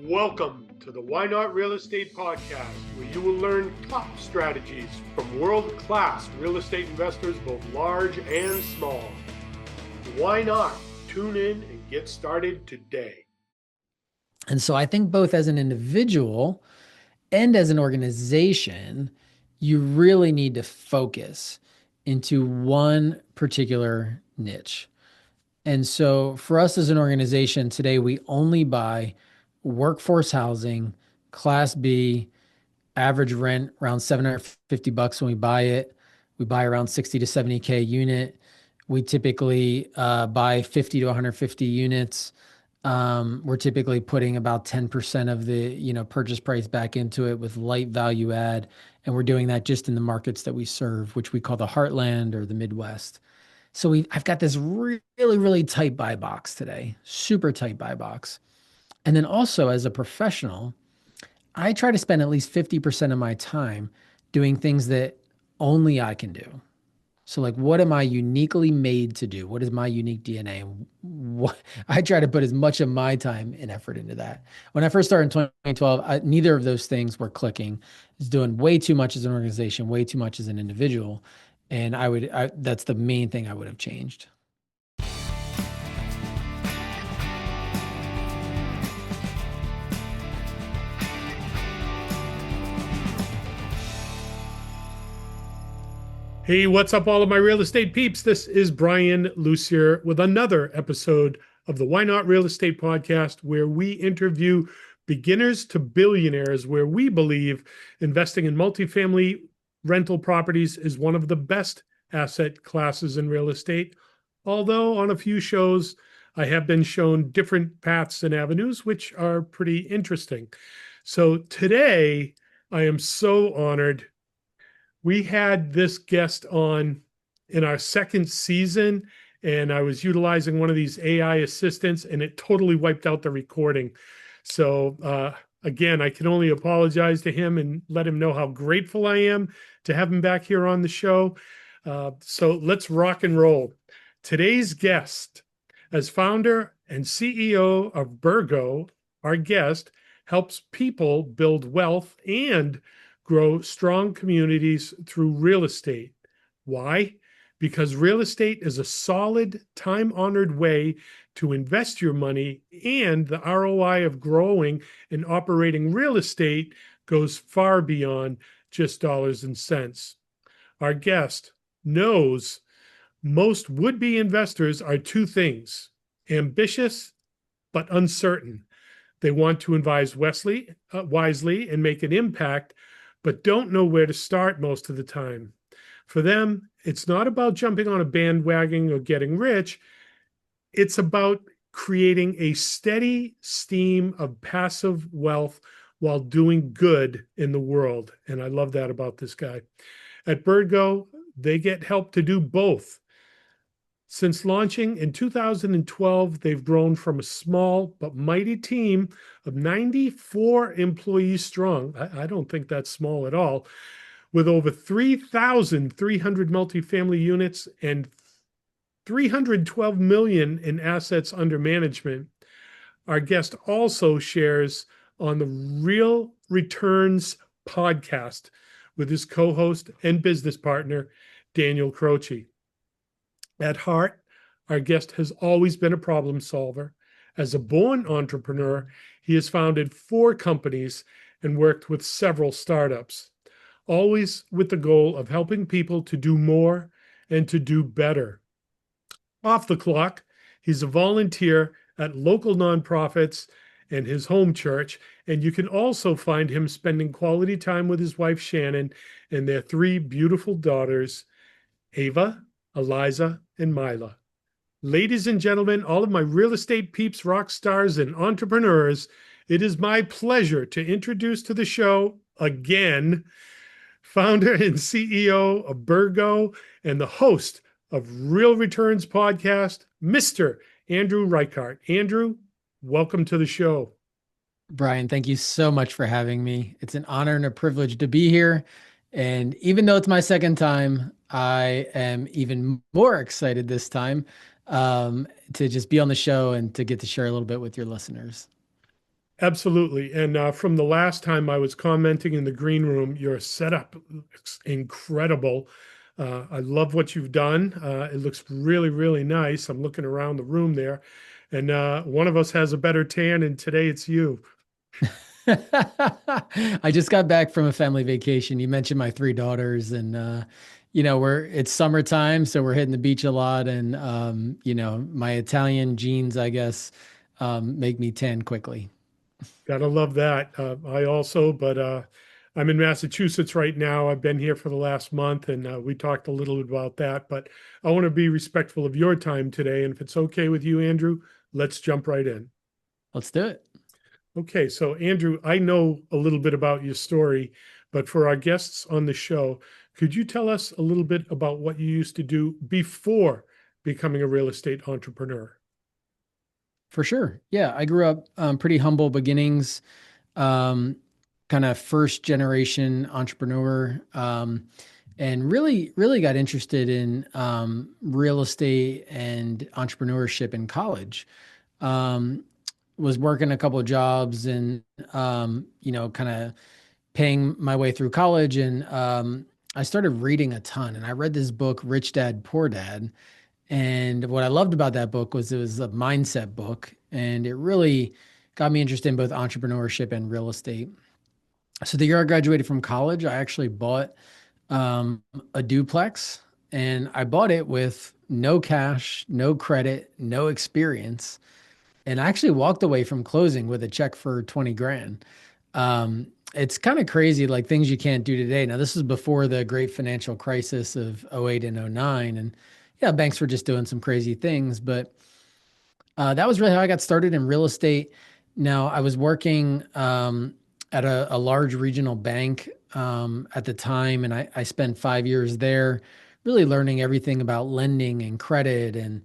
Welcome to the Why Not Real Estate Podcast, where you will learn top strategies from world-class real estate investors, both large and small. Why not? Tune in and get started today. And so I think both as an individual and as an organization, you really need to focus into one particular niche. And so for us as an organization today, we only buy workforce housing, Class B, average rent around $750 when we buy it. We buy around 60 to 70K unit. We typically buy 50 to 150 units. We're typically putting about 10% of the purchase price back into it with light value add. And we're doing that just in the markets that we serve, which we call the Heartland or the Midwest. So I've got this really, really tight buy box today, super tight buy box. And then also as a professional, I try to spend at least 50% of my time doing things that only I can do. So like, what am I uniquely made to do? What is my unique DNA? What I try to put as much of my time and effort into that. When I first started in 2012, neither of those things were clicking. I was doing way too much as an organization, way too much as an individual. And that's the main thing I would have changed. Hey, what's up, all of my real estate peeps? This is Brian Lucier with another episode of the Why Not Real Estate Podcast, where we interview beginners to billionaires, where we believe investing in multifamily rental properties is one of the best asset classes in real estate. Although on a few shows, I have been shown different paths and avenues, which are pretty interesting. So today, I am so honored. We had this guest on in our second season, and I was utilizing one of these AI assistants, and it totally wiped out the recording. So again, I can only apologize to him and let him know how grateful I am to have him back here on the show. So let's rock and roll. Today's guest, as founder and CEO of Birgo, our guest helps people build wealth and grow strong communities through real estate. Why? Because real estate is a solid, time-honored way to invest your money, and the ROI of growing and operating real estate goes far beyond just dollars and cents. Our guest knows most would-be investors are two things: ambitious but uncertain. They want to invest wisely and make an impact, but don't know where to start most of the time. For them, it's not about jumping on a bandwagon or getting rich. It's about creating a steady stream of passive wealth while doing good in the world. And I love that about this guy. At Birgo, they get help to do both. Since launching in 2012, they've grown from a small but mighty team of 94 employees strong. I don't think that's small at all, with over 3,300 multifamily units and 312 million in assets under management. Our guest also shares on the Real Returns podcast with his co-host and business partner, Daniel Croce. At heart, our guest has always been a problem solver. As a born entrepreneur, he has founded 4 companies and worked with several startups, always with the goal of helping people to do more and to do better. Off the clock, he's a volunteer at local nonprofits and his home church, and you can also find him spending quality time with his wife, Shannon, and their 3 beautiful daughters, Ava, Eliza, and Mila. Ladies and gentlemen, all of my real estate peeps, rock stars, and entrepreneurs, it is my pleasure to introduce to the show again, founder and CEO of Birgo and the host of Real Returns podcast, Mr. Andrew Reichert. Andrew, welcome to the show. Brian, thank you so much for having me. It's an honor and a privilege to be here. And even though it's my second time, I am even more excited this time to just be on the show and to get to share a little bit with your listeners. Absolutely. And from the last time I was commenting in the green room, your setup looks incredible. I love what you've done. It looks really, really nice. I'm looking around the room there, and one of us has a better tan, and today it's you. I just got back from a family vacation. You mentioned my three daughters, and it's summertime, so we're hitting the beach a lot. And my Italian genes, I guess, make me tan quickly. Gotta love that. I also, but I'm in Massachusetts right now. I've been here for the last month, and we talked a little bit about that. But I want to be respectful of your time today. And if it's okay with you, Andrew, let's jump right in. Let's do it. Okay, so Andrew, I know a little bit about your story, but for our guests on the show, could you tell us a little bit about what you used to do before becoming a real estate entrepreneur? For sure. Yeah, I grew up pretty humble beginnings, um, kind of first generation entrepreneur, and really got interested in real estate and entrepreneurship in college. Um, was working a couple of jobs and kind of paying my way through college, and I started reading a ton. And I read this book, Rich Dad Poor Dad. And what I loved about that book was it was a mindset book, and it really got me interested in both entrepreneurship and real estate. So the year I graduated from college, I actually bought a duplex, and I bought it with no cash, no credit, no experience. And I actually walked away from closing with a check for 20 grand. It's kind of crazy, like things you can't do today. Now, this was before the great financial crisis of '08 and '09. And yeah, banks were just doing some crazy things. But that was really how I got started in real estate. Now, I was working at a large regional bank at the time, and I spent 5 years there, really learning everything about lending and credit, and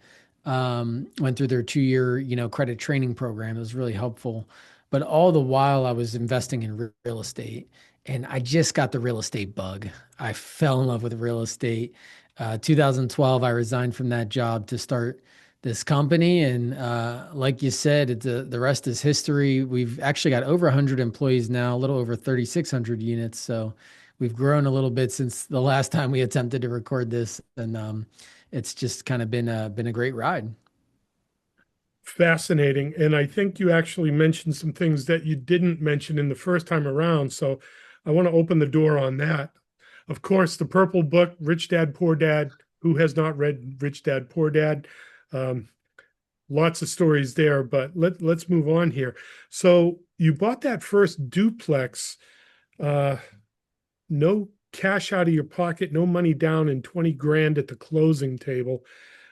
went through their 2 year, credit training program. It was really helpful. But all the while, I was investing in real estate, and I just got the real estate bug. I fell in love with real estate. 2012, I resigned from that job to start this company. And like you said, the rest is history. We've actually got over 100 employees now, a little over 3,600 units. So we've grown a little bit since the last time we attempted to record this. And it's just kind of been a great ride. Fascinating. And I think you actually mentioned some things that you didn't mention in the first time around. So I want to open the door on that. Of course, the purple book, Rich Dad, Poor Dad. Who has not read Rich Dad, Poor Dad? Um, Lots of stories there, but let's move on here. So you bought that first duplex, uh, no cash out of your pocket, no money down, and 20 grand at the closing table.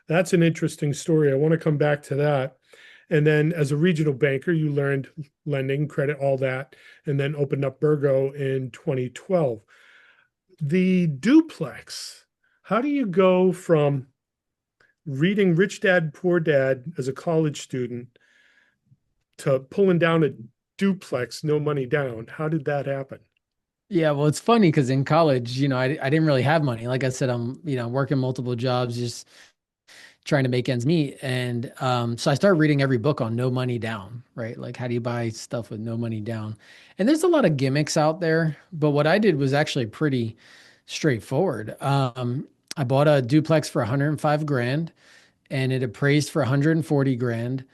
That's an interesting story. I want to come back to that. And then as a regional banker, you learned lending, credit, all that, and then opened up Birgo in 2012. The duplex, how do you go from reading Rich Dad, Poor Dad as a college student to pulling down a duplex, no money down? How did that happen? Yeah, well, it's funny because in college, I didn't really have money. Like I said, I'm, working multiple jobs, just trying to make ends meet. And so I started reading every book on no money down, right? Like, how do you buy stuff with no money down? And there's a lot of gimmicks out there, but what I did was actually pretty straightforward. I bought a duplex for 105 grand, and it appraised for 140 grand.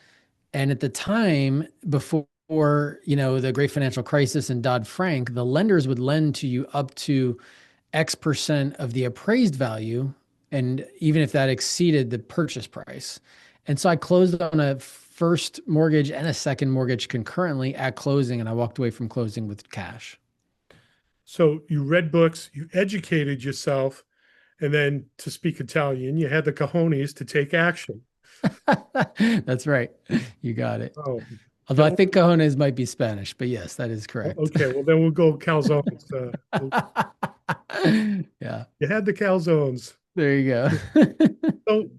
And at the time, before the great financial crisis and Dodd-Frank, the lenders would lend to you up to X% of the appraised value, and even if that exceeded the purchase price. And so I closed on a first mortgage and a second mortgage concurrently at closing, and I walked away from closing with cash. So you read books, you educated yourself, and then to speak Italian, you had the cojones to take action. That's right. You got it. Oh, Although I that, think cojones might be Spanish, but yes, that is correct. okay. Well, then we'll go calzones. Yeah, You had the calzones. there you go. So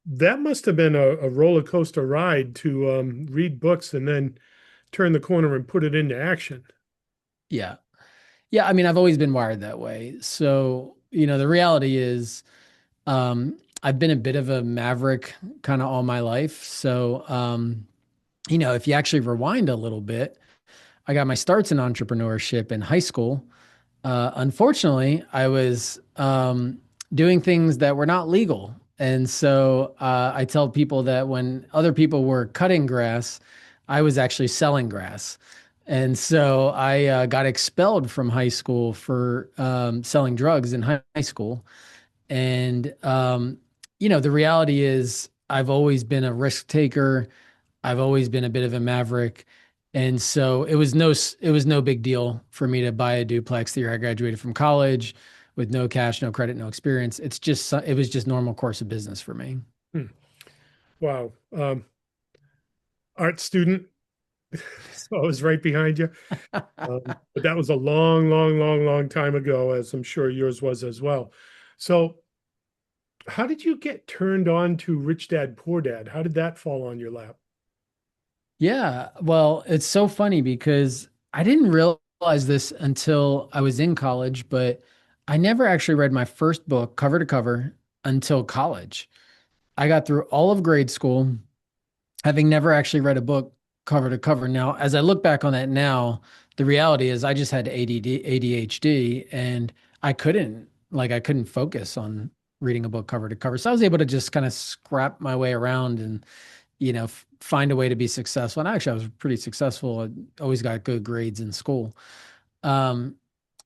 that must have been a roller coaster ride to read books and then turn the corner and put it into action. Yeah. Yeah, I mean, I've always been wired that way. So, the reality is, I've been a bit of a maverick kind of all my life. So, if you actually rewind a little bit, I got my starts in entrepreneurship in high school. Unfortunately, I was doing things that were not legal. And so I tell people that when other people were cutting grass, I was actually selling grass. And so I got expelled from high school for selling drugs in high school. And, the reality is, I've always been a risk taker. I've always been a bit of a maverick. And so it was no big deal for me to buy a duplex the year I graduated from college with no cash, no credit, no experience. It was just normal course of business for me. Hmm. Wow. Art student. So I was right behind you. But that was a long, long, long, long time ago, as I'm sure yours was as well. So how did you get turned on to Rich Dad Poor Dad? How did that fall on your lap? Yeah, well, it's so funny because I didn't realize this until I was in college, but I never actually read my first book cover to cover until college. I got through all of grade school having never actually read a book cover to cover. Now, as I look back on that now, the reality is I just had ADD, ADHD, and I couldn't focus on reading a book cover to cover. So I was able to just kind of scrap my way around and, find a way to be successful. And actually, I was pretty successful. I always got good grades in school. Um,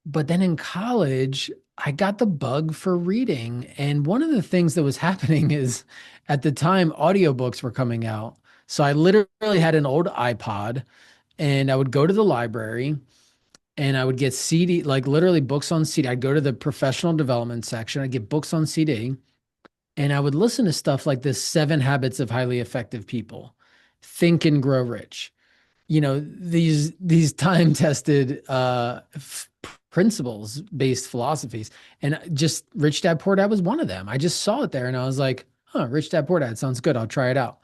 but then in college, I got the bug for reading. And one of the things that was happening is at the time, audiobooks were coming out. So I literally had an old iPod and I would go to the library and I would get CD, like literally books on CD. I'd go to the professional development section, I'd get books on CD, and I would listen to stuff like this 7 Habits of Highly Effective People, Think and Grow Rich, these time tested principles based philosophies. And just Rich Dad Poor Dad was one of them. I just saw it there and I was like, huh, Rich Dad Poor Dad sounds good, I'll try it out.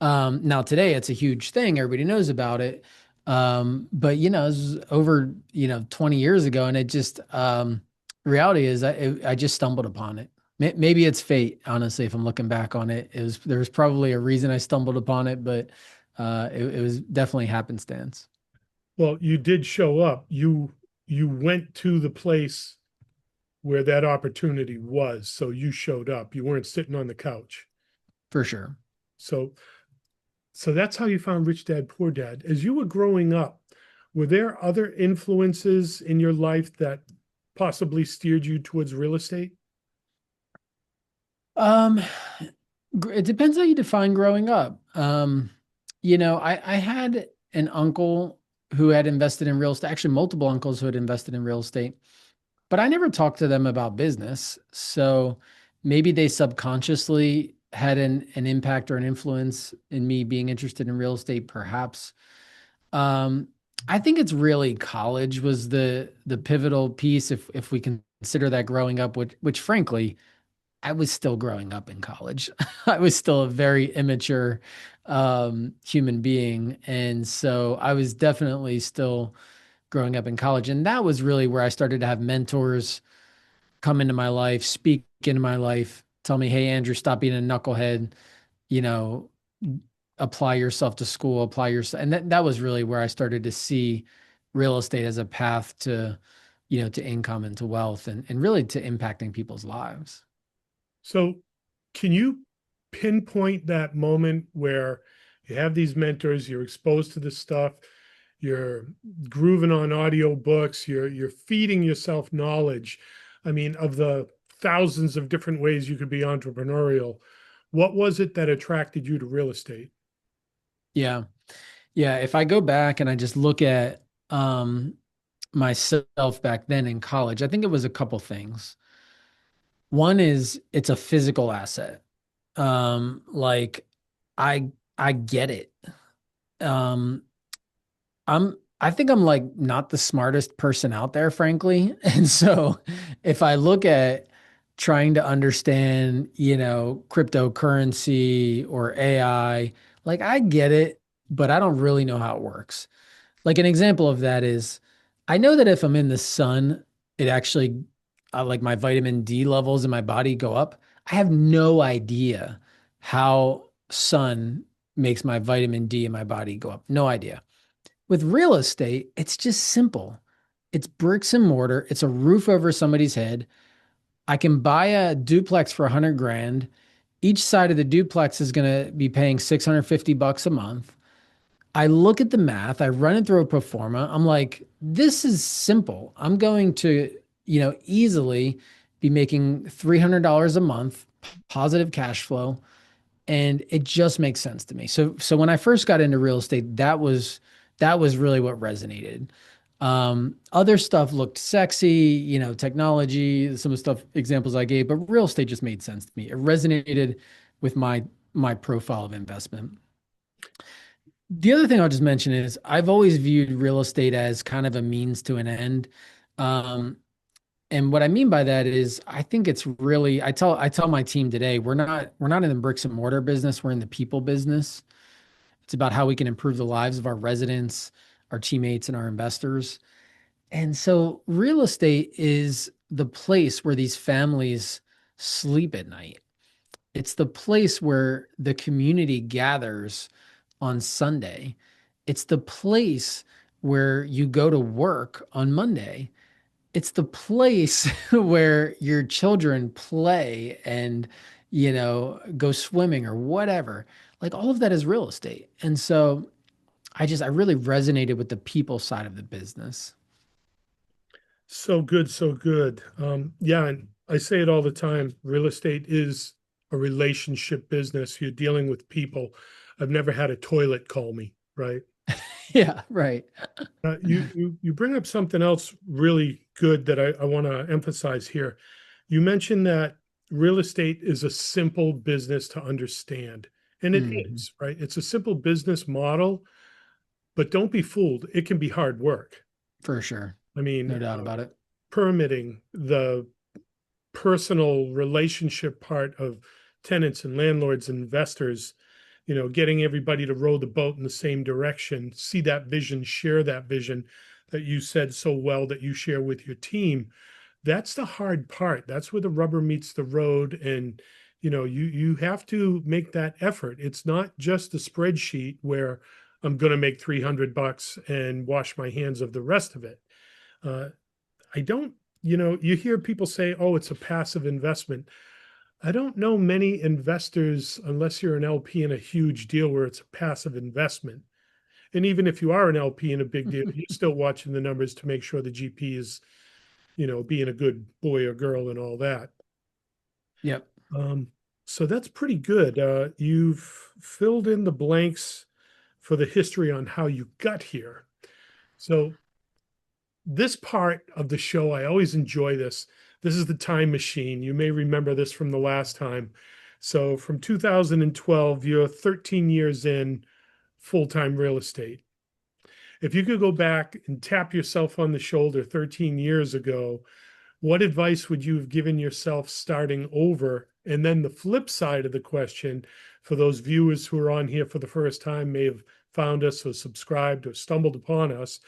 Now today it's a huge thing, everybody knows about it. But it was over 20 years ago, and it just reality is I just stumbled upon it. Maybe it's fate, honestly. If I'm looking back on it, there was probably a reason I stumbled upon it, but it was definitely happenstance. Well, you did show up. You went to the place where that opportunity was, so you showed up. You weren't sitting on the couch. For sure. So so that's how you found Rich Dad Poor Dad. As you were growing up, were there other influences in your life that possibly steered you towards real estate? Um, it depends how you define growing up. I had an uncle who had invested in real estate, actually multiple uncles who had invested in real estate, but I never talked to them about business. So maybe they subconsciously had an impact or an influence in me being interested in real estate, perhaps. Um, I think it's really college was the pivotal piece if we consider that growing up, which frankly, I was still growing up in college. I was still a very immature human being. And so I was definitely still growing up in college. And that was really where I started to have mentors come into my life, speak into my life, tell me, hey, Andrew, stop being a knucklehead, you know, apply yourself to school, apply yourself. And that was really where I started to see real estate as a path to income and to wealth and really to impacting people's lives. So, can you pinpoint that moment where you have these mentors, you're exposed to this stuff, you're grooving on audio books, you're feeding yourself knowledge. I mean, of the thousands of different ways you could be entrepreneurial, what was it that attracted you to real estate? Yeah. Yeah. If I go back and I just look at myself back then in college, I think it was a couple things. One is it's a physical asset. Like I get it. Um, I think I'm like not the smartest person out there, frankly. And so if I look at trying to understand, cryptocurrency or AI, like I get it, but I don't really know how it works. Like an example of that is I know that if I'm in the sun, it actually like my vitamin D levels in my body go up. I have no idea how sun makes my vitamin D in my body go up? No idea. With real estate, it's just simple. It's bricks and mortar. It's a roof over somebody's head. I can buy a duplex for 100 grand. Each side of the duplex is going to be paying 650 bucks a month. I look at the math, I run it through a pro forma. I'm like, this is simple. I'm going to, easily be making $300 a month, positive cash flow, and it just makes sense to me. So when I first got into real estate, that was really what resonated. Other stuff looked sexy, technology, some of the stuff examples I gave, but real estate just made sense to me. It resonated with my profile of investment. The other thing I'll just mention is I've always viewed real estate as kind of a means to an end. Um, and what I mean by that is I think it's really I tell my team today, we're not in the bricks and mortar business, we're in the people business. It's about how we can improve the lives of our residents, our teammates, and our investors. And so real estate is the place where these families sleep at night. It's the place where the community gathers on Sunday. It's the place where you go to work on Monday. It's the place where your children play and, go swimming or whatever. Like all of that is real estate. And so I really resonated with the people side of the business. So good, so good. Yeah, and I say it all the time. Real estate is a relationship business. You're dealing with people. I've never had a toilet call me, right? Yeah, right. You bring up something else really good that I want to emphasize here. You mentioned that real estate is a simple business to understand, and it Mhm. is, right? It's a simple business model, but don't be fooled. It can be hard work. For sure. I mean, No doubt about it. permitting, the personal relationship part of tenants and landlords and investors, getting everybody to row the boat in the same direction, see that vision, share that vision that you said so well that you share with your team. That's the hard part. That's where the rubber meets the road. And you have to make that effort. It's not just a spreadsheet where I'm going to make 300 bucks and wash my hands of the rest of it. Uh, I don't, you hear people say, oh, it's a passive investment. I don't know many investors, unless you're an LP in a huge deal where it's a passive investment. And even if you are an LP in a big deal, you're still watching the numbers to make sure the GP is, being a good boy or girl and all that. Yep. Um, so that's pretty good. You've filled in the blanks for the history on how you got here. So this part of the show, I always enjoy this. This is the time machine. You may remember this from the last time. So from 2012, you're 13 years in full-time real estate. If you could go back and tap yourself on the shoulder 13 years ago, what advice would you have given yourself starting over? And then the flip side of the question for those viewers who are on here for the first time, may have found us or subscribed or stumbled upon us,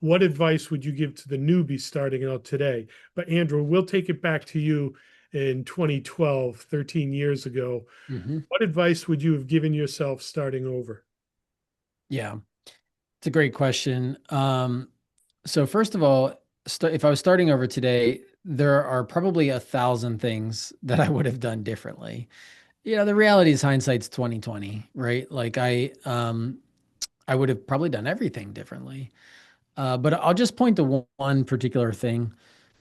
what advice would you give to the newbie starting out today? But Andrew, we'll take it back to you in 2012, 13 years ago. Hmm. What advice would you have given yourself starting over? Yeah. It's a great question. So first of all, if I was starting over today, there are probably 1,000 things that I would have done differently. The reality is hindsight's 2020, right? Like I would have probably done everything differently. But I'll just point to one particular thing.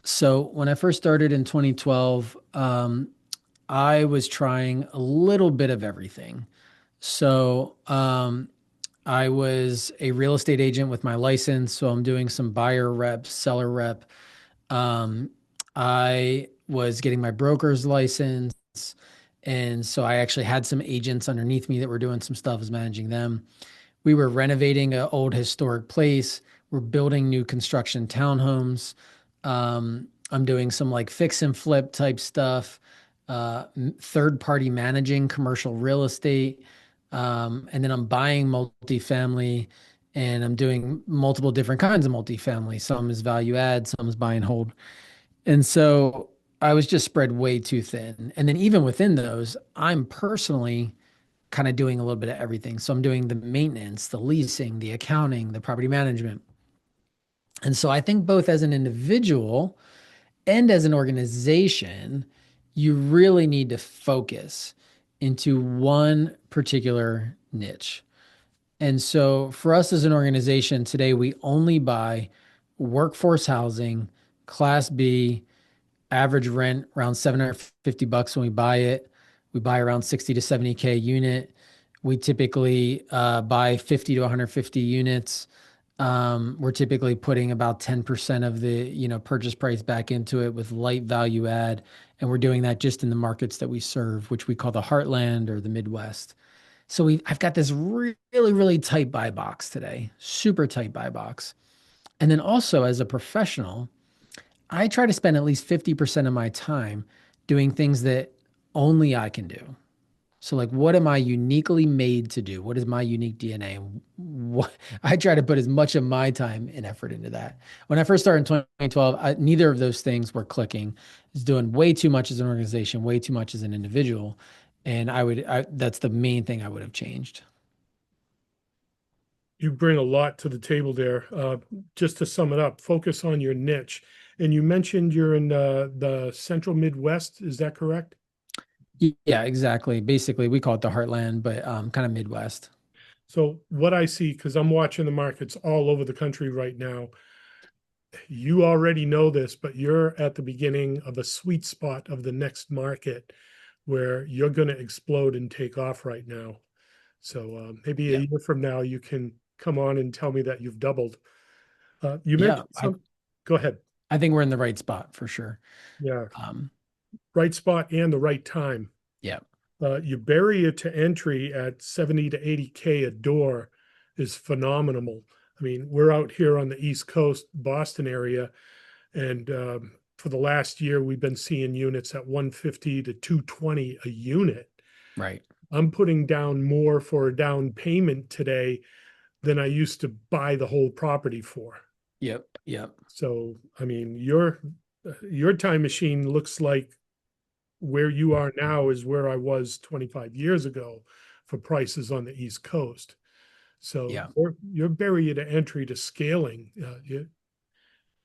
So when I first started in 2012, I was trying a little bit of everything. So I was a real estate agent with my license, so I'm doing some buyer rep, seller rep. Um, I was getting my broker's license, and so I actually had some agents underneath me that were doing some stuff, as managing them. We were renovating an old historic place. We're building new construction townhomes. I'm doing some like fix and flip type stuff, third party managing commercial real estate. And then I'm buying multifamily and I'm doing multiple different kinds of multifamily. Some is value add, some is buy and hold. And so I was just spread way too thin. And then even within those, I'm personally kind of doing a little bit of everything. So I'm doing the maintenance, the leasing, the accounting, the property management. And so I think both as an individual and as an organization, you really need to focus into one particular niche. And so for us as an organization today, we only buy workforce housing, Class B, average rent around 750 bucks when we buy it. We buy around 60 to 70K unit. We typically buy 50 to 150 units. We're typically putting about 10% of the, purchase price back into it with light value add. And we're doing that just in the markets that we serve, which we call the Heartland or the Midwest. So I've got this really, really tight buy box today, super tight buy box. And then also as a professional, I try to spend at least 50% of my time doing things that only I can do. So like what am I uniquely made to do? What is my unique DNA? And what I try to put as much of my time and effort into that. When I first started in 2012, neither of those things were clicking. I was doing way too much as an organization, way too much as an individual. And that's the main thing I would have changed. You bring a lot to the table there. Just to sum it up, focus on your niche. And you mentioned you're in the central Midwest. Is that correct? Yeah, exactly. Basically, we call it the Heartland, but kind of Midwest. So what I see, because I'm watching the markets all over the country right now, you already know this, but you're at the beginning of a sweet spot of the next market where you're going to explode and take off right now. So maybe a Yeah. year from now, you can come on and tell me that you've doubled. You Yeah, mentioned some, go ahead. I think we're in the right spot for sure. Yeah, Um, right spot and the right time. yeah, Your barrier to entry at 70 to 80K a door is phenomenal. I mean, we're out here on the East Coast, Boston area, and for the last year, we've been seeing units at 150 to 220 a unit. right. I'm putting down more for a down payment today than I used to buy the whole property for. Yep, yep, So, I mean, your time machine looks like where you are now is where I was 25 years ago for prices on the East Coast. So yeah, your barrier to entry to scaling,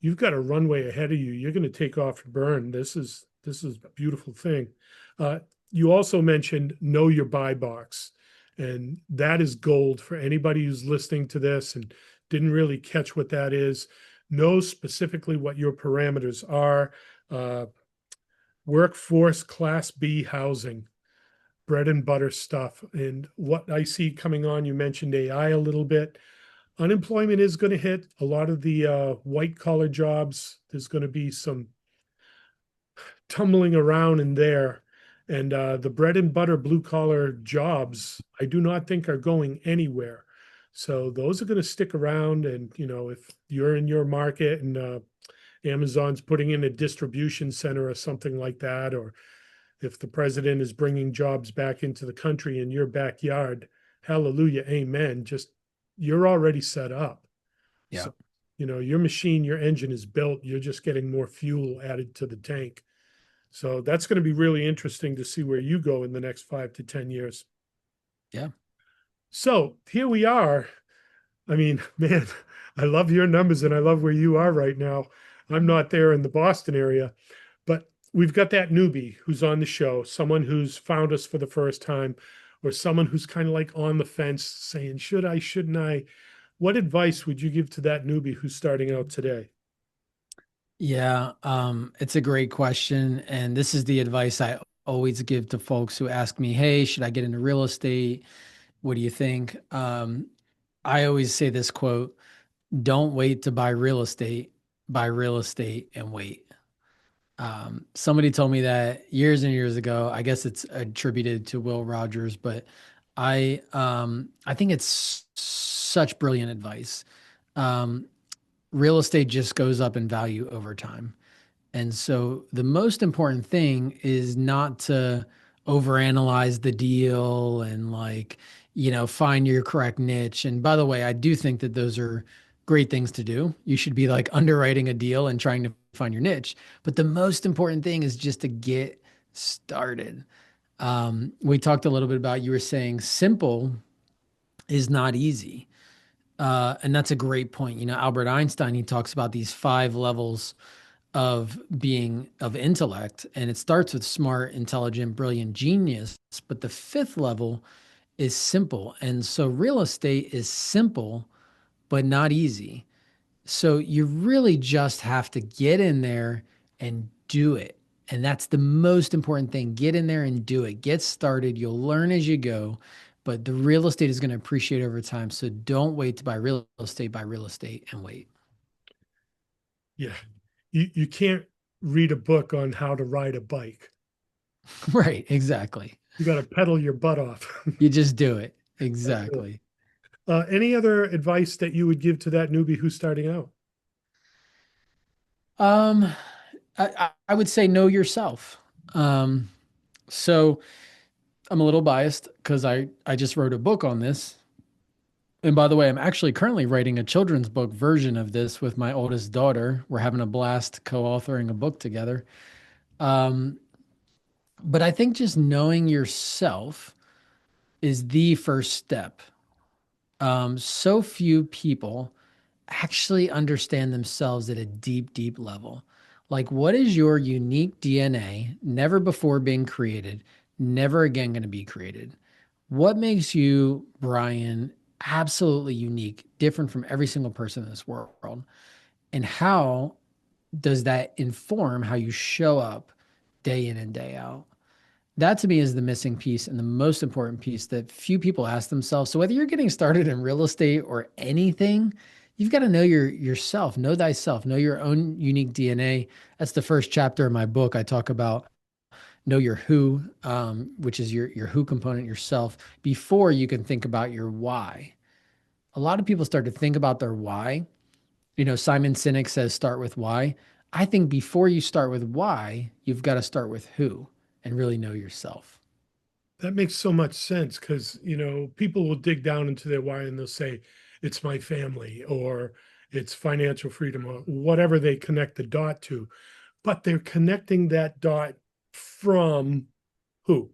you've got a runway ahead of you. You're going to take off and burn. This is a beautiful thing. Uh, you also mentioned know your buy box, and that is gold for anybody who's listening to this and didn't really catch what that is. Know specifically what your parameters are. Uh, Workforce Class B housing, bread and butter stuff. And what I see coming on, you mentioned AI a little bit. Unemployment is going to hit a lot of the white collar jobs. There's going to be some tumbling around in there. And the bread and butter blue collar jobs, I do not think are going anywhere. So those are going to stick around. And, if you're in your market and Amazon's putting in a distribution center or something like that, or if the president is bringing jobs back into the country in your backyard, hallelujah, amen. Just you're already set up. yeah, So, your machine, your engine is built. You're just getting more fuel added to the tank. So that's going to be really interesting to see where you go in the next 5 to 10 years. yeah, So here we are. I mean, man, I love your numbers and I love where you are right now. I'm not there in the Boston area, but we've got that newbie who's on the show, someone who's found us for the first time, or someone who's kind of like on the fence saying, should I, shouldn't I? What advice would you give to that newbie who's starting out today? yeah. It's a great question, and this is the advice I always give to folks who ask me, "Hey, should I get into real estate? What do you think?" I always say this quote: "Don't wait to buy real estate and wait." Somebody told me that years and years ago. I guess it's attributed to Will Rogers, but I think it's such brilliant advice. Um, Real estate just goes up in value over time. And so the most important thing is not to overanalyze the deal and find your correct niche. And by the way, I do think that those are great things to do. You should be like underwriting a deal and trying to find your niche. But the most important thing is just to get started. We talked a little bit about, you were saying simple is not easy. And that's a great point. Albert Einstein, he talks about these five levels of being of intellect, and it starts with smart, intelligent, brilliant, genius. But the fifth level is simple. And so real estate is simple, but not easy. So you really just have to get in there and do it. And that's the most important thing. Get in there and do it. Get started. You'll learn as you go, but the real estate is going to appreciate over time. So don't wait to buy real estate and wait. Yeah. You can't read a book on how to ride a bike. Right, exactly. You got to pedal your butt off. You just do it. That's it. Exactly. Any other advice that you would give to that newbie who's starting out? Um, I would say know yourself. So I'm a little biased because I just wrote a book on this. And by the way, I'm actually currently writing a children's book version of this with my oldest daughter. We're having a blast co-authoring a book together. Um, but I think just knowing yourself is the first step. So few people actually understand themselves at a deep, deep level. Like, what is your unique DNA, never before being created, never again going to be created? What makes you, Brian, absolutely unique, different from every single person in this world? And how does that inform how you show up day in and day out? That to me is the missing piece and the most important piece that few people ask themselves. So whether you're getting started in real estate or anything, you've got to know yourself, know thyself, know your own unique DNA. That's the first chapter of my book. I talk about know your who, which is your who component, yourself, before you can think about your why. A lot of people start to think about their why. Simon Sinek says start with why. I think before you start with why, you've got to start with who and really know yourself. That makes so much sense because, people will dig down into their why and they'll say, it's my family or it's financial freedom or whatever they connect the dot to. But they're connecting that dot from who?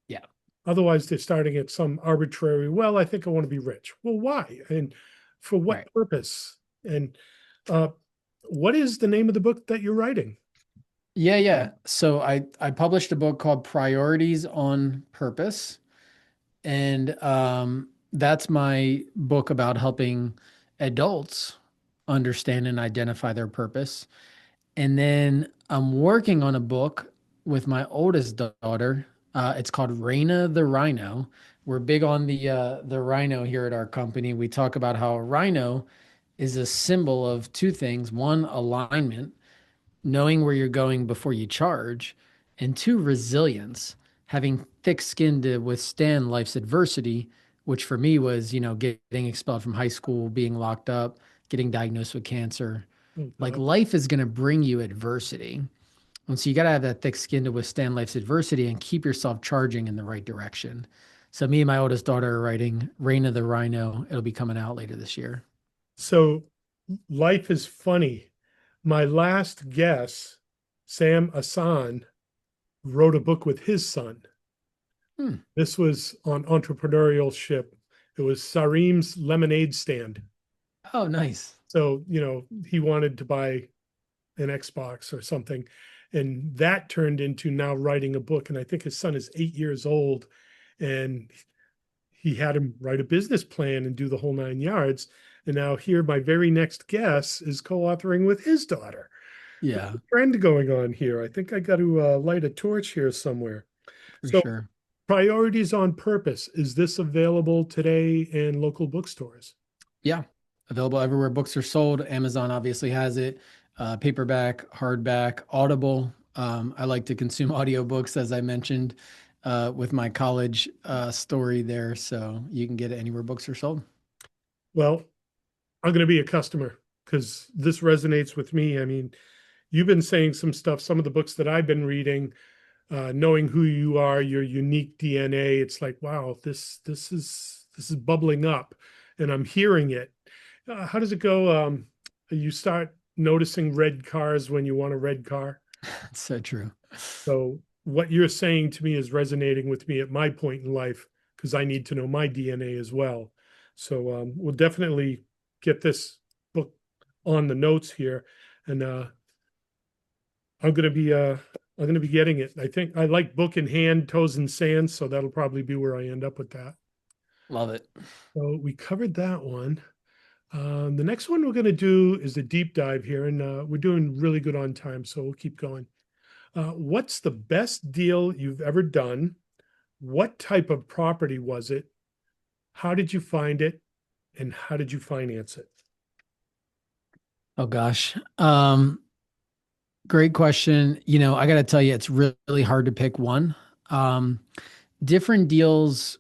Yeah, Otherwise, they're starting at some arbitrary, well, I think I want to be rich. Well, why? And for what right. purpose? And uh, what is the name of the book that you're writing? Yeah. So I published a book called Priorities on Purpose, and that's my book about helping adults understand and identify their purpose. And then I'm working on a book with my oldest daughter. It's called Raina the Rhino. We're big on the rhino here at our company. We talk about how a rhino is a symbol of two things. One, alignment, knowing where you're going before you charge, and two, resilience, having thick skin to withstand life's adversity, which for me was, getting expelled from high school, being locked up, getting diagnosed with cancer. Oh, Like God. life is going to bring you adversity. And so you got to have that thick skin to withstand life's adversity and keep yourself charging in the right direction. So me and my oldest daughter are writing Reign of the Rhino. It'll be coming out later this year. So life is funny. My last guess, Sam Asan, wrote a book with his son. Hmm. This was on entrepreneurship. It was Sarim's lemonade stand. Oh, nice. So, he wanted to buy an Xbox or something. And that turned into now writing a book. And I think his son is 8 years old. And he had him write a business plan and do the whole 9 yards. And now here, my very next guess is co-authoring with his daughter. There's Yeah, a trend going on here. I think I got to light a torch here somewhere. for So, sure. Priorities on Purpose. Is this available today in local bookstores? Yeah, available everywhere books are sold. Amazon obviously has it, paperback, hardback, Audible. I like to consume audiobooks, as I mentioned, with my college story there. So you can get it anywhere books are sold. Well, I'm going to be a customer because this resonates with me. I mean, you've been saying some stuff, some of the books that I've been reading, knowing who you are, your unique DNA. It's like, wow, this is bubbling up, and I'm hearing it. How does it go? You start noticing red cars when you want a red car. That's so true. So what you're saying to me is resonating with me at my point in life because I need to know my DNA as well. So we'll definitely get this book on the notes here, and I'm gonna be uh, I'm gonna be getting it. I think I like book in hand, toes in sand, so that'll probably be where I end up with that. Love it. So we covered that one. The next one we're going to do is a deep dive here, and we're doing really good on time, so we'll keep going. What's the best deal you've ever done? What type of property was it? How did you find it? And how did you finance it? Oh gosh. Great question. I got to tell you, it's really hard to pick one. Um, Different deals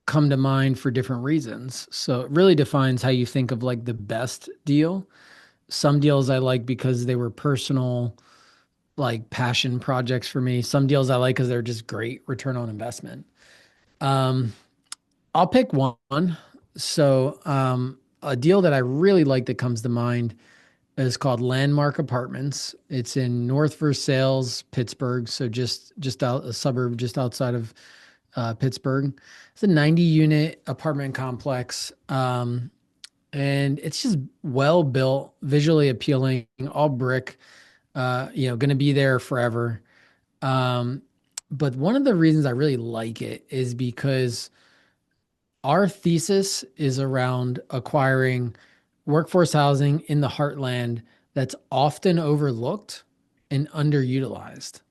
come to mind for different reasons. So it really defines how you think of like the best deal. Some deals I like because they were personal, like passion projects for me. Some deals I like because they're just great return on investment. Um, I'll pick one. A deal that I really like that comes to mind is called Landmark Apartments. It's in North Versailles, Pittsburgh, so just out a suburb just outside of Pittsburgh. It's a 90 unit apartment complex. And it's just well built, visually appealing, all brick, going to be there forever. Um, but one of the reasons I really like it is because our thesis is around acquiring workforce housing in the heartland that's often overlooked and underutilized.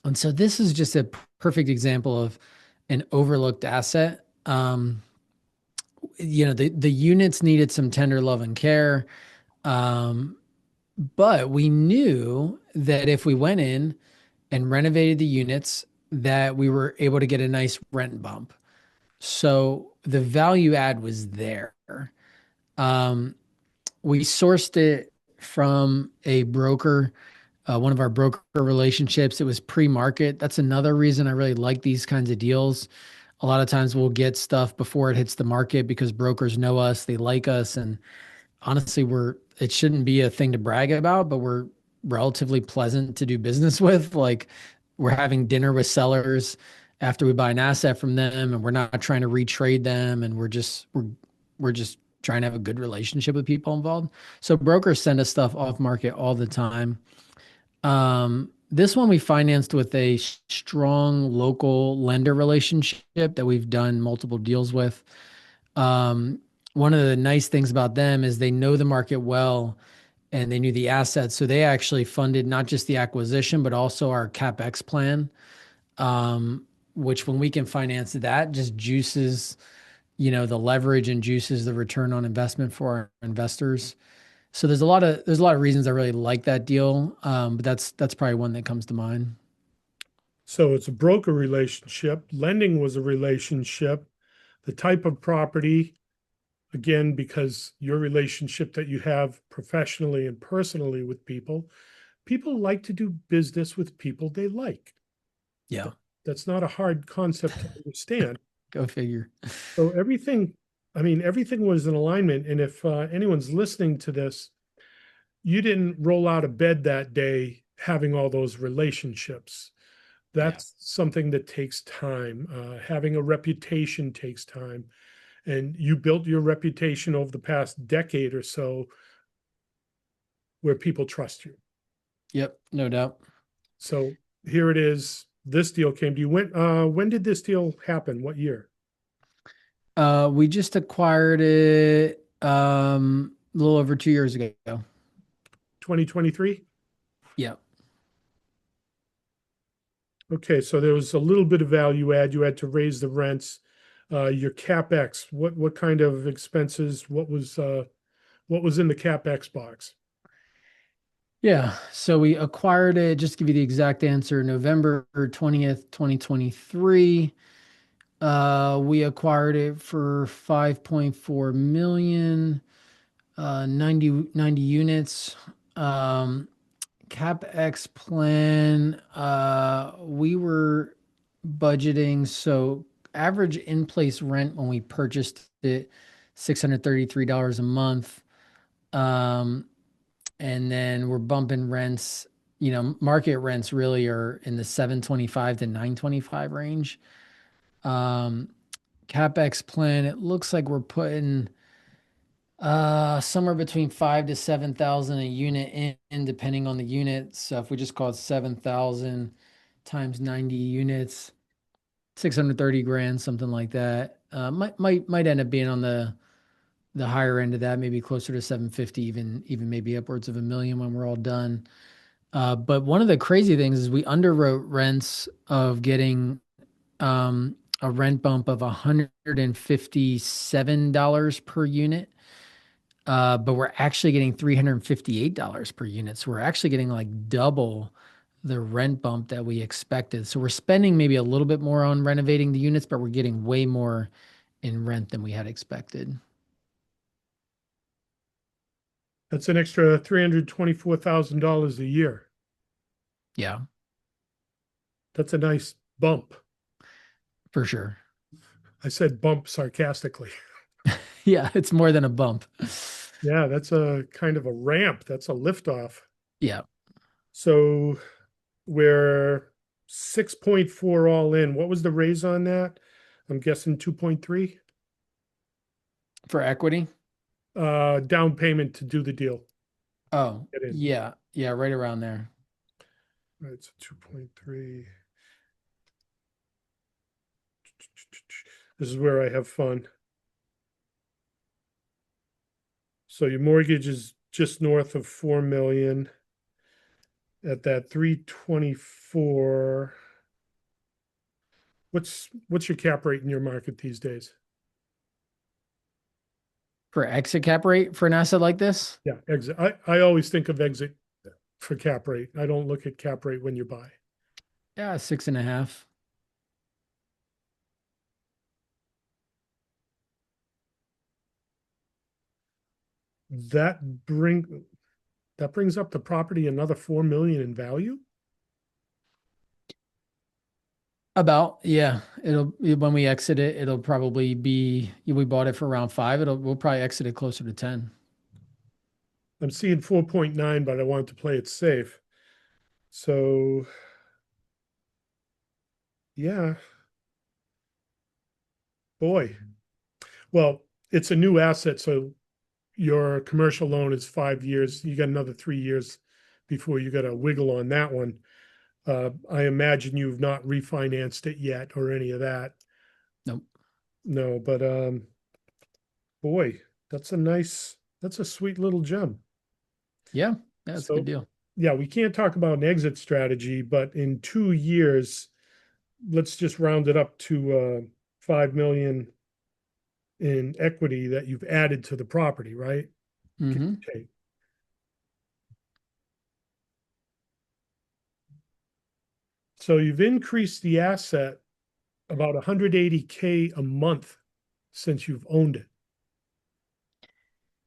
And so this is just a perfect example of an overlooked asset. The units needed some tender love and care. Um, but we knew that if we went in and renovated the units, that we were able to get a nice rent bump. So the value add was there. Um, we sourced it from a broker, one of our broker relationships. It was pre-market. That's another reason I really like these kinds of deals. A lot of times we'll get stuff before it hits the market because brokers know us, they like us, and honestly, it shouldn't be a thing to brag about, but we're relatively pleasant to do business with. Like we're having dinner with sellers after we buy an asset from them, and we're not trying to retrade them, and we're just trying to have a good relationship with people involved. So brokers send us stuff off market all the time. This one we financed with a strong local lender relationship that we've done multiple deals with. Um, One of the nice things about them is they know the market well and they knew the assets. So they actually funded not just the acquisition, but also our CapEx plan, which when we can finance that just juices, the leverage and juices the return on investment for our investors. So there's a lot of reasons I really like that deal. But that's probably one that comes to mind. So it's a broker relationship. Lending was a relationship. The type of property, again, because your relationship that you have professionally and personally with people, people like to do business with people they like. Yeah, That's not a hard concept to understand. go figure. So everything, I mean, everything was in alignment. And if anyone's listening to this, you didn't roll out of bed that day having all those relationships. Yeah. That's something that takes time. Having a reputation takes time. And you built your reputation over the past decade or so where people trust you. Yep, no doubt. So here it is. This deal came to you. When did this deal happen? What year? We just acquired it a little over 2 years ago. 2023? Yeah. Okay, so there was a little bit of value add. You had to raise the rents. Your CapEx, what kind of expenses? What was in the CapEx box? Yeah. So we acquired it, just to give you the exact answer, November 20th, 2023. We acquired it for 5.4 million, 90 units. Um, CapEx plan, we were budgeting, so average in-place rent when we purchased it, $633 a month. And then we're bumping rents, market rents really are in the 725 to 925 range. Um, CapEx plan, it looks like we're putting somewhere between 5 to 7,000 a unit in, depending on the unit. So if we just call it 7,000 times 90 units, 630 grand, something like that. Might end up being on the higher end of that, maybe closer to 750, even maybe upwards of 1 million when we're all done. But one of the crazy things is we underwrote rents of getting a rent bump of $157 per unit. But we're actually getting $358 per unit. So we're actually getting like double the rent bump that we expected. So we're spending maybe a little bit more on renovating the units, but we're getting way more in rent than we had expected. That's an extra $324,000 a year. Yeah, That's a nice bump. for sure. I said bump sarcastically. Yeah, it's more than a bump. Yeah, that's a kind of a ramp. That's a liftoff. Yeah, So we're 6.4 all in. What was the raise on that? I'm guessing 2.3 for equity. down payment to do the deal. Oh, Get in. yeah, yeah, right around there. All right, so 2.3. This is where I have fun. So your mortgage is just north of 4 million at that 324. What's your cap rate in your market these days? For exit cap rate for an asset like this? Yeah, exit. I always think of exit for cap rate. I don't look at cap rate when you buy. Yeah, 6.5. That bring that brings up the property another 4 million in value. About, yeah. When we exit it, it'll probably be, we bought it for around 5. We'll probably exit it closer to 10. I'm seeing 4.9, but I want to play it safe. So yeah, boy. Well, it's a new asset, so your commercial loan is 5 years. You got another 3 years before you got to wiggle on that one. I imagine you've not refinanced it yet or any of that. Nope. No, but boy, that's a sweet little gem. Yeah. Yeah, it's a good So deal. yeah, we can't talk about an exit strategy, but in 2 years, let's just round it up to 5 million in equity that you've added to the property, right? Give Hmm. or take. So you've increased the asset about 180K a month since you've owned it.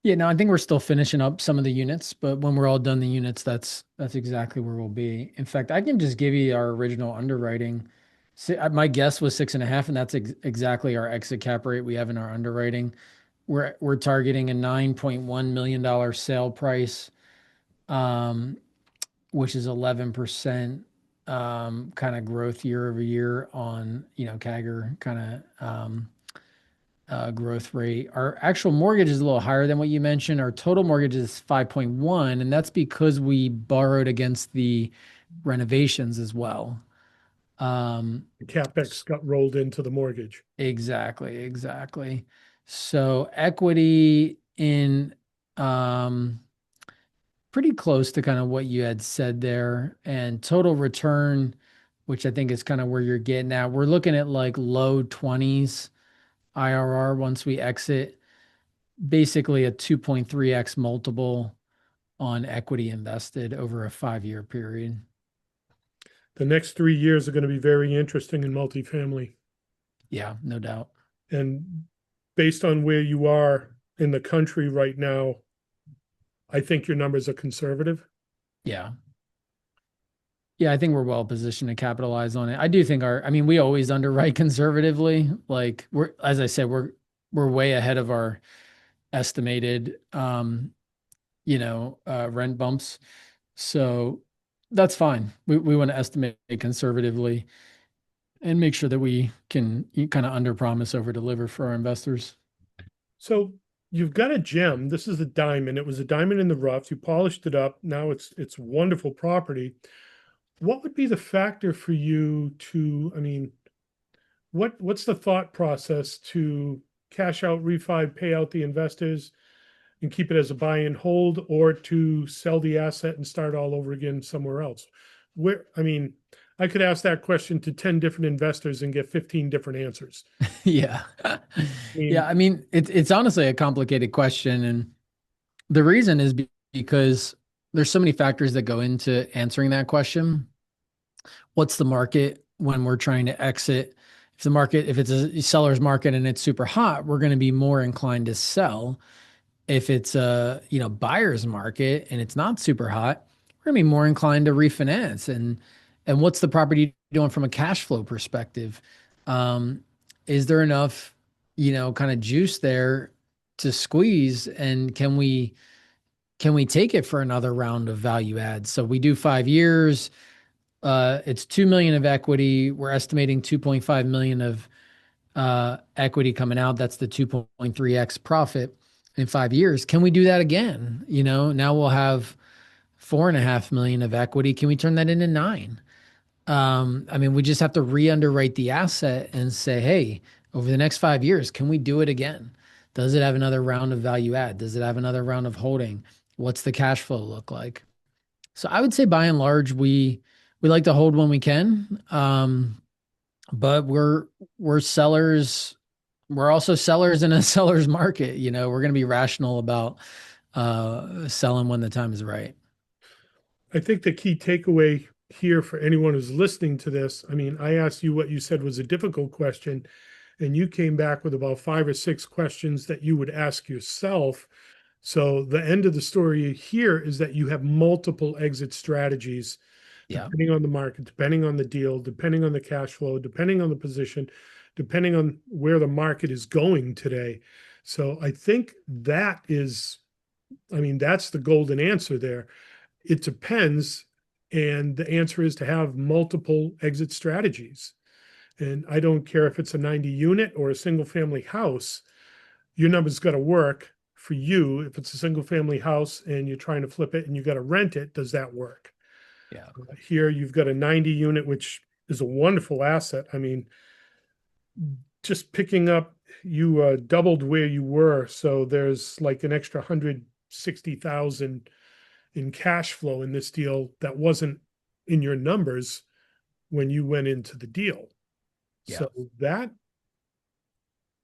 Yeah, no, I think we're still finishing up some of the units, but when we're all done the units, that's exactly where we'll be. In fact, I can just give you our original underwriting. My guess was 6.5, and that's exactly our exit cap rate we have in our underwriting. We're targeting a $9.1 million sale price, um, which is 11% kind of growth year over year on, CAGR kind of growth rate. Our actual mortgage is a little higher than what you mentioned. Our total mortgage is 5.1, and that's because we borrowed against the renovations as well. The CapEx got rolled into the mortgage. Exactly, exactly. So equity in um pretty close to kind of what you had said there, and total return, which I think is kind of where you're getting at. We're looking at like low 20s IRR once we exit, basically a 2.3x multiple on equity invested over a 5-year period. The next 3 years are going to be very interesting in multifamily. Yeah, no doubt. And based on where you are in the country right now, I think your numbers are conservative. Yeah. Yeah, I think we're well positioned to capitalize on it. I do think I mean, we always underwrite conservatively. Like as I said, we're way ahead of our estimated rent bumps. So That's fine. We want to estimate conservatively and make sure that we can kind of under promise over deliver for our investors. So you've got a gem. This is a diamond. It was a diamond in the rough. You polished it up. Now it's wonderful property. What would be the factor for you to, I mean, what's the thought process to cash out, refi, pay out the investors and keep it as a buy and hold, or to sell the asset and start all over again somewhere else? Where, I mean, I could ask that question to 10 different investors and get 15 different answers. Yeah. I Yeah, mean, I mean, it's honestly a complicated question, and the reason is because there's so many factors that go into answering that question. What's the market when we're trying to exit? If it's a seller's market and it's super hot, we're going to be more inclined to sell. If it's a, buyer's market and it's not super hot, we're going to be more inclined to refinance. And what's the property doing from a cash flow perspective? Um, is there enough, kind of juice there to squeeze? And can we take it for another round of value add? So we do 5 years. It's 2 million of equity. We're estimating 2.5 million of equity coming out. That's the 2.3x profit in 5 years. Can we do that again? Now we'll have 4.5 million of equity. Can we turn that into nine? I mean, we just have to re-underwrite the asset and say, hey, over the next 5 years, can we do it again? Does it have another round of value add? Does it have another round of holding? What's the cash flow look like? So I would say by and large, we like to hold when we can. But we're sellers. We're also sellers in a seller's market. We're going to be rational about selling when the time is right. I think the key takeaway here for anyone who's listening to this, I mean, I asked you what you said was a difficult question, and you came back with about 5 or 6 questions that you would ask yourself. So the end of the story here is that you have multiple exit strategies Yeah. depending on the market, depending on the deal, depending on the cash flow, depending on the position, depending on where the market is going today. So I think that is, I mean, that's the golden answer there. It depends. And the answer is to have multiple exit strategies. And I don't care if it's a 90 unit or a single family house, your numbers got to work for you. If it's a single family house and you're trying to flip it and you got to rent it, does that work? Yeah. Here you've got a 90 unit, which is a wonderful asset. I mean, just picking up, you doubled where you were. So there's like an extra 160,000 in cash flow in this deal that wasn't in your numbers when you went into the deal. Yeah. So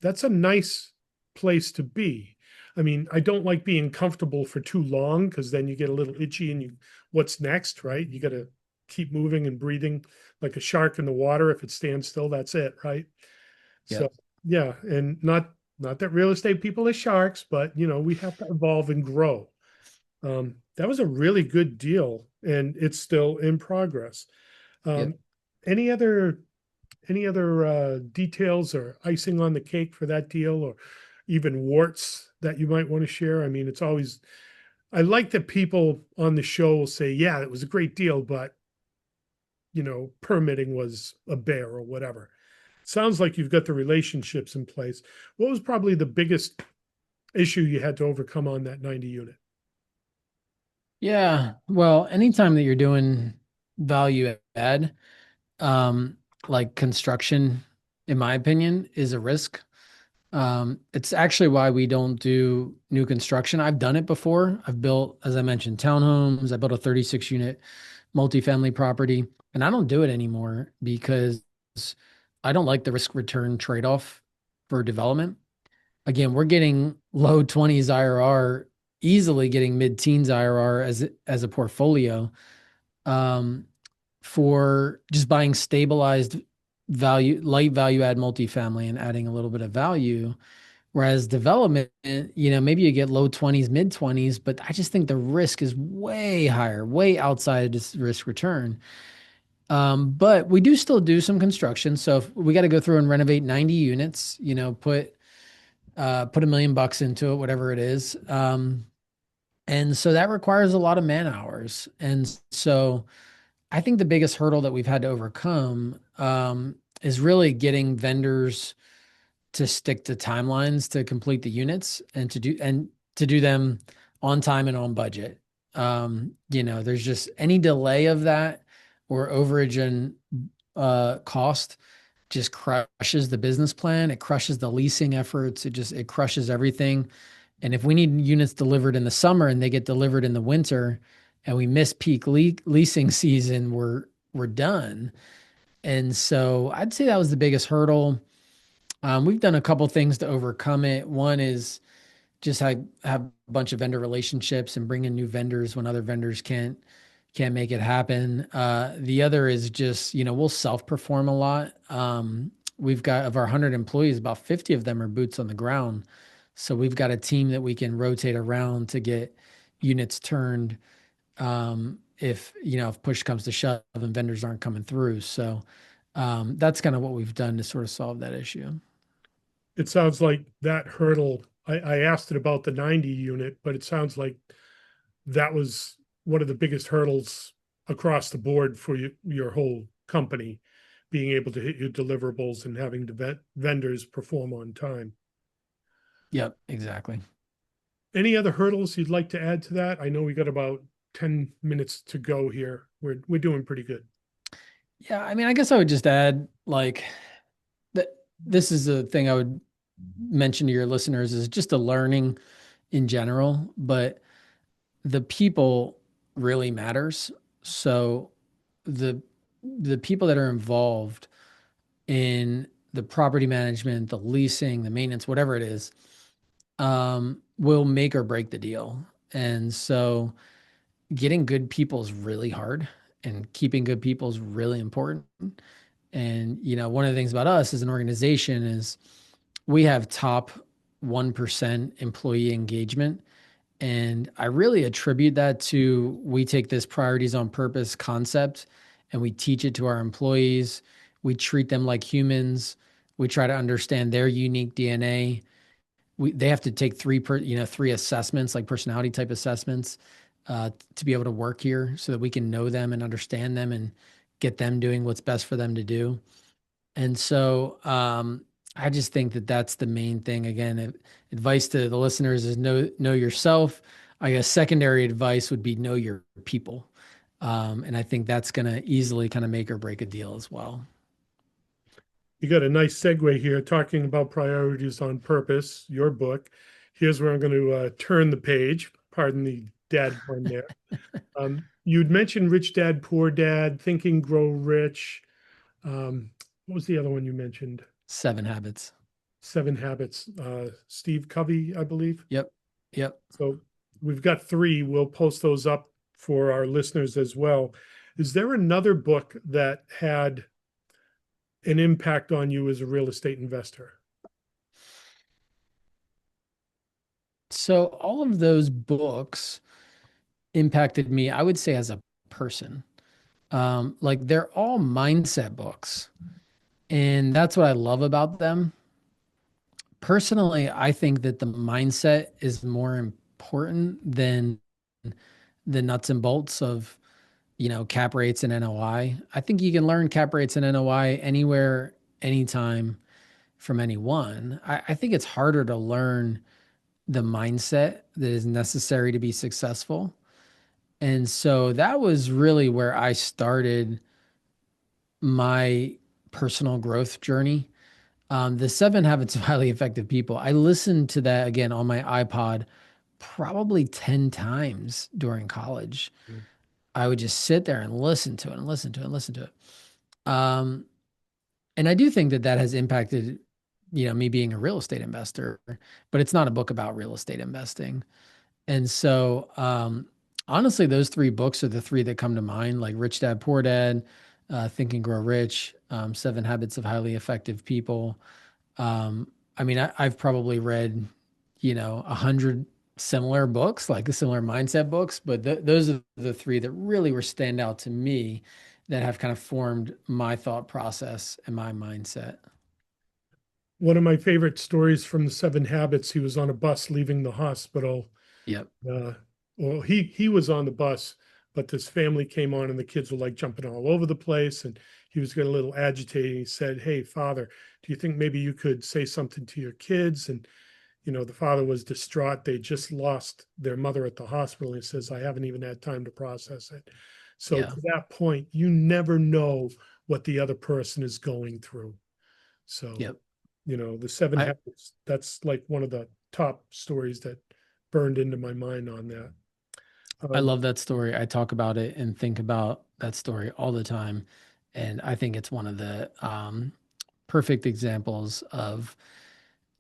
that's a nice place to be. I mean, I don't like being comfortable for too long because then you get a little itchy and what's next, right? You got to keep moving and breathing like a shark in the water. If it stands still, that's it, right? Yeah. So yeah, and not that real estate people are sharks, but we have to evolve and grow. That was a really good deal, and it's still in progress. Yep. Um, any other details or icing on the cake for that deal, or even warts that you might want to share? I mean, it's always, I like that people on the show will say, yeah, it was a great deal, but permitting was a bear or whatever. Sounds like you've got the relationships in place. What was probably the biggest issue you had to overcome on that 90 unit? Yeah. Well, anytime that you're doing value add, um, like construction, in my opinion, is a risk. It's actually why we don't do new construction. I've done it before. I've built, as I mentioned, townhomes. I built a 36 unit multifamily property, and I don't do it anymore because I don't like the risk return trade-off for development. Again, we're getting low 20s IRR, easily getting mid-teens IRR as a portfolio, um, for just buying stabilized light value add multifamily and adding a little bit of value. Whereas development, maybe you get low 20s, mid 20s, but I just think the risk is way higher, way outside this risk return. But we do still do some construction. So if we got to go through and renovate 90 units, put $1 million into it, whatever it is. And so that requires a lot of man hours. And so I think the biggest hurdle that we've had to overcome is really getting vendors to stick to timelines to complete the units and to do them on time and on budget. There's just any delay of that or overage in cost just crushes the business plan. It crushes the leasing efforts. It crushes everything. And if we need units delivered in the summer and they get delivered in the winter and we miss peak leasing season, we're done. And so I'd say that was the biggest hurdle. We've done a couple things to overcome it. One is just have a bunch of vendor relationships and bring in new vendors when other vendors can't make it happen. The other is just, we'll self-perform a lot. We've got of our 100 employees, about 50 of them are boots on the ground. So we've got a team that we can rotate around to get units turned if push comes to shove and vendors aren't coming through. So that's kind of what we've done to sort of solve that issue. It sounds like that hurdle, I asked it about the 90 unit, but it sounds like that was one of the biggest hurdles across the board for your whole company, being able to hit your deliverables and having the vendors perform on time. Yep, exactly. Any other hurdles you'd like to add to that? I know we got about 10 minutes to go here. We're doing pretty good. Yeah, I mean, I guess I would just add like that this is a thing I would mention to your listeners is just a learning in general, but the people really matters. So the the people that are involved in the property management, the leasing, the maintenance, whatever it is, will make or break the deal. And so getting good people is really hard and keeping good people is really important. And, one of the things about us as an organization is we have top 1% employee engagement. And I really attribute that to we take this priorities on purpose concept and we teach it to our employees. We treat them like humans. We try to understand their unique DNA. They have to take three assessments, like personality type assessments, to be able to work here so that we can know them and understand them and get them doing what's best for them to do. And so I just think that that's the main thing. Again, advice to the listeners is know yourself. I guess secondary advice would be know your people. And I think that's going to easily kind of make or break a deal as well. You got a nice segue here talking about priorities on purpose, your book. Here's where I'm going to turn the page. Pardon the dad pun there. You'd mentioned Rich Dad, Poor Dad, Think and Grow Rich. What was the other one you mentioned? 7 Habits. Seven Habits. Steve Covey, I believe. Yep. Yep. So we've got three. We'll post those up for our listeners as well. Is there another book that had an impact on you as a real estate investor? So all of those books impacted me, I would say, as a person. Like they're all mindset books. And that's what I love about them. Personally, I think that the mindset is more important than the nuts and bolts of, cap rates and NOI. I think you can learn cap rates and NOI anywhere, anytime from anyone. I think it's harder to learn the mindset that is necessary to be successful. And so that was really where I started my personal growth journey. The 7 Habits of Highly Effective People. I listened to that again on my iPod probably 10 times during college. Mm. I would just sit there and listen to it and listen to it and listen to it. Um, and I do think that that has impacted, me being a real estate investor, but it's not a book about real estate investing. And so, honestly, those three books are the three that come to mind, like Rich Dad, Poor Dad, Think and Grow Rich, 7 Habits of Highly Effective People. I mean, I've probably read, 100 similar books, like the similar mindset books, but those are the three that really were stand out to me that have kind of formed my thought process and my mindset. One of my favorite stories from the Seven Habits, he was on a bus leaving the hospital. Yep. Uh, well, he was on the bus. but this family came on and the kids were like jumping all over the place. And he was getting a little agitated. He said, "Hey, father, do you think maybe you could say something to your kids?" And, the father was distraught. They just lost their mother at the hospital. He says, "I haven't even had time to process it." So Yeah. to that point, you never know what the other person is going through. So, Yep. the seven I habits, that's like one of the top stories that burned into my mind on that. I Um, love that story. I talk about it and think about that story all the time. And I think it's one of the perfect examples of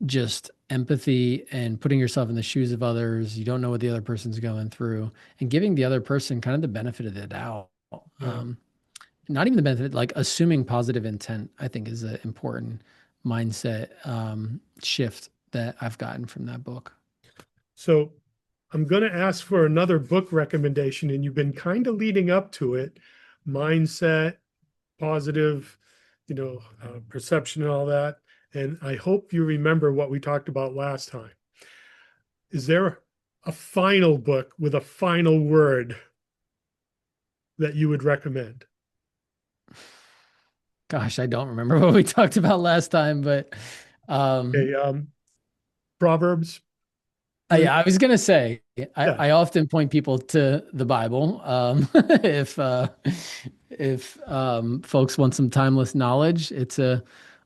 just empathy and putting yourself in the shoes of others. You don't know what the other person's going through and giving the other person kind of the benefit of the doubt. yeah. Not even the benefit, like assuming positive intent, I think is an important mindset shift that I've gotten from that book. So I'm going to ask for another book recommendation, and you've been kind of leading up to it. Mindset, positive, perception and all that. And I hope you remember what we talked about last time. Is there a final book with a final word that you would recommend? Gosh, I don't remember what we talked about last time, but Okay, Proverbs. You yeah, I was gonna say Yeah. I often point people to the Bible if folks want some timeless knowledge. It's a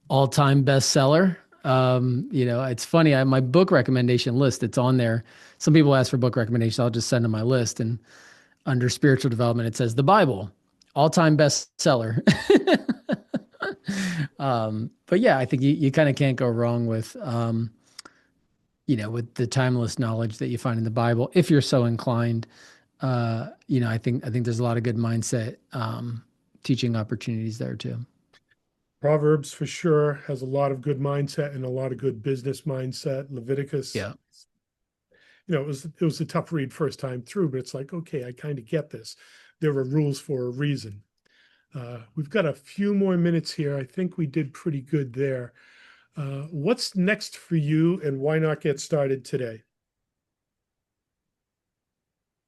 all-time bestseller. It's funny. My book recommendation list. It's on there. Some people ask for book recommendations. I'll just send them my list, and under spiritual development, it says the Bible, all-time bestseller. But yeah, I think you kind of can't go wrong with with the timeless knowledge that you find in the Bible, if you're so inclined. I think there's a lot of good mindset teaching opportunities there too. Proverbs for sure has a lot of good mindset and a lot of good business mindset. Leviticus, Yeah. it was a tough read first time through, but it's like, okay, I kind of get this. There are rules for a reason. We've got a few more minutes here. I think we did pretty good there. What's next for you, and why not get started today?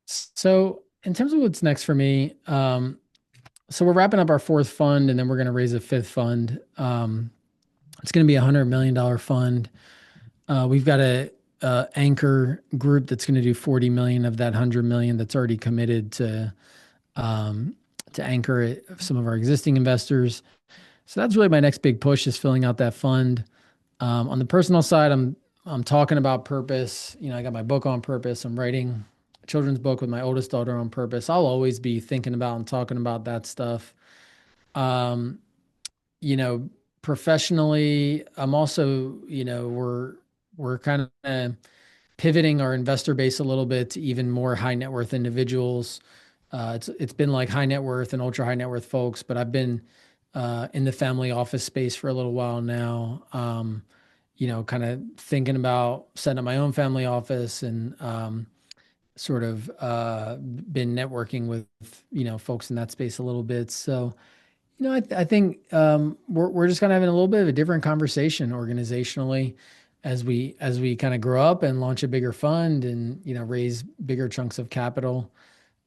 So in terms of what's next for me, so we're wrapping up our fourth fund, and then we're going to raise a fifth fund. It's going to be $100 million fund. We've got a anchor group that's going to do 40 million of that 100 million that's already committed um, to anchor it, some of our existing investors. So that's really my next big push is filling out that fund. On the personal side, I'm talking about purpose. I got my book on purpose. I'm writing a children's book with my oldest daughter on purpose. I'll always be thinking about and talking about that stuff. Um, you know, Professionally, I'm also, we're kind of pivoting our investor base a little bit to even more high net worth individuals. It's been like high net worth and ultra high net worth folks, but I've been in the family office space for a little while now. Kind of thinking about setting up my own family office and sort of been networking with folks in that space a little bit. So I think we're just kind of having a little bit of a different conversation organizationally as we kind of grow up and launch a bigger fund and raise bigger chunks of capital.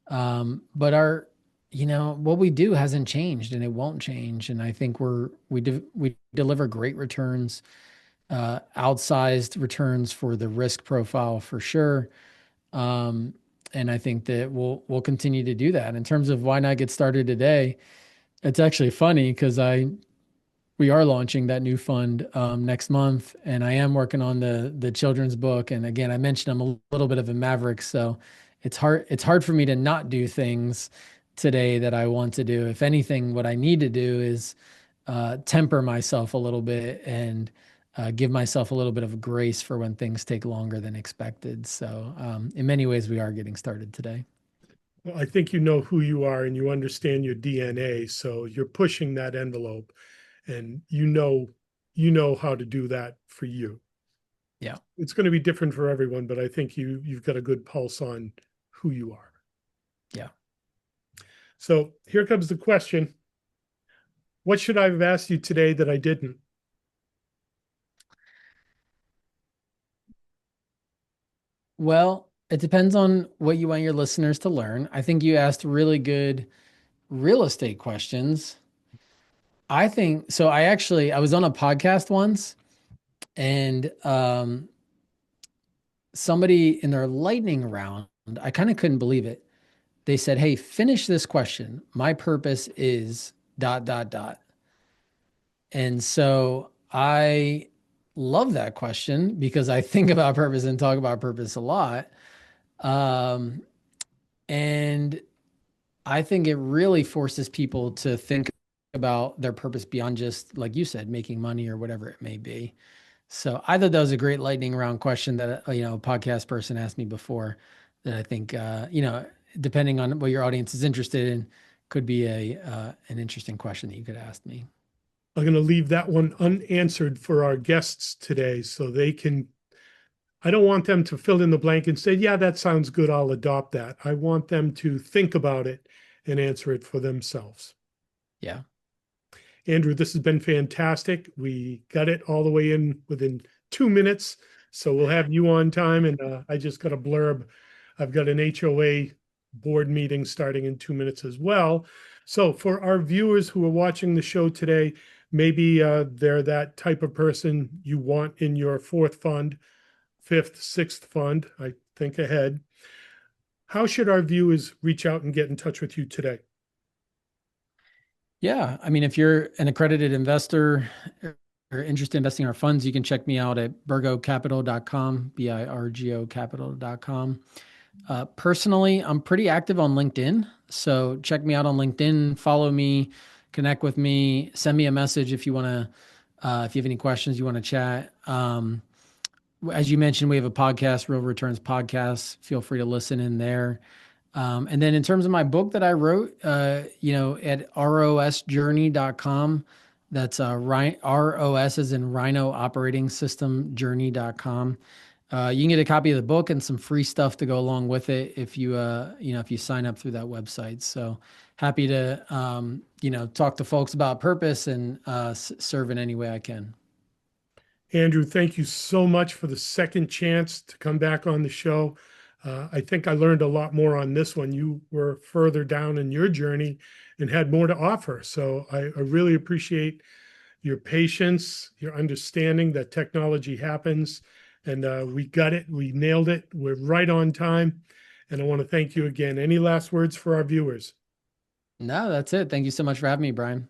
But what we do hasn't changed and it won't change. And I think we deliver great returns, outsized returns for the risk profile for sure. Um, and I think that we'll continue to do that. In terms of why not get started today, it's actually funny because we are launching that new fund next month, and I am working on the children's book. And again, I mentioned I'm a little bit of a maverick, so it's hard for me to not do things today that I want to do. If anything, what I need to do is temper myself a little bit and give myself a little bit of grace for when things take longer than expected. So in many ways, we are getting started today. Well, I think you know who you are and you understand your DNA, so you're pushing that envelope, and you know how to do that for you. Yeah. It's going to be different for everyone, but I think you've got a good pulse on who you are. Yeah. So here comes the question. What should I have asked you today that I didn't? Well, It depends on what you want your listeners to learn. I think you asked really good real estate questions. I think so. I was on a podcast once, and somebody in their lightning round, I kind of couldn't believe it. They said, "Hey, finish this question. My purpose is dot dot dot." And so I love that question because I think about purpose and talk about purpose a lot. Um, and I think it really forces people to think about their purpose beyond just, like you said, making money or whatever it may be. So I thought that was a great lightning round question that, a podcast person asked me before that I think, depending on what your audience is interested in, could be an interesting question that you could ask me. I'm going to leave that one unanswered for our guests today so they can. I don't want them to fill in the blank and say, yeah, that sounds good. I'll adopt that. I want them to think about it and answer it for themselves. Yeah. Andrew, this has been fantastic. We got it all the way in within 2 minutes. So we'll have you on time. And I just got a blurb. I've got an HOA board meeting starting in 2 minutes as well. So for our viewers who are watching the show today, maybe they're that type of person you want in your fourth fund, fifth, sixth fund. I think ahead. How should our viewers reach out and get in touch with you today? Yeah. I mean, if you're an accredited investor or interested in investing in our funds, you can check me out at birgocapital.com, BIRGO capital.com. Personally, I'm pretty active on LinkedIn. So check me out on LinkedIn, follow me, connect with me, send me a message if you want to, if you have any questions, you want to chat. As you mentioned, we have a podcast, Real Returns Podcast. Feel free to listen in there. And then in terms of my book that I wrote, at rosjourney.com, that's ROS as in Rhino Operating System Journey.com. You can get a copy of the book and some free stuff to go along with it if if you sign up through that website. So happy to, talk to folks about purpose and serve in any way I can. Andrew, thank you so much for the second chance to come back on the show. I think I learned a lot more on this one. You were further down in your journey and had more to offer. So I really appreciate your patience, your understanding that technology happens. And we got it. We nailed it. We're right on time. And I want to thank you again. Any last words for our viewers? No, that's it. Thank you so much for having me, Brian.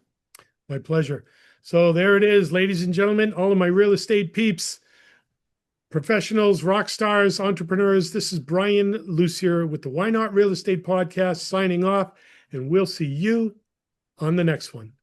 My pleasure. So there it is, ladies and gentlemen, all of my real estate peeps, professionals, rock stars, entrepreneurs. This is Brian Lucier with the Why Not Real Estate Podcast signing off, and we'll see you on the next one.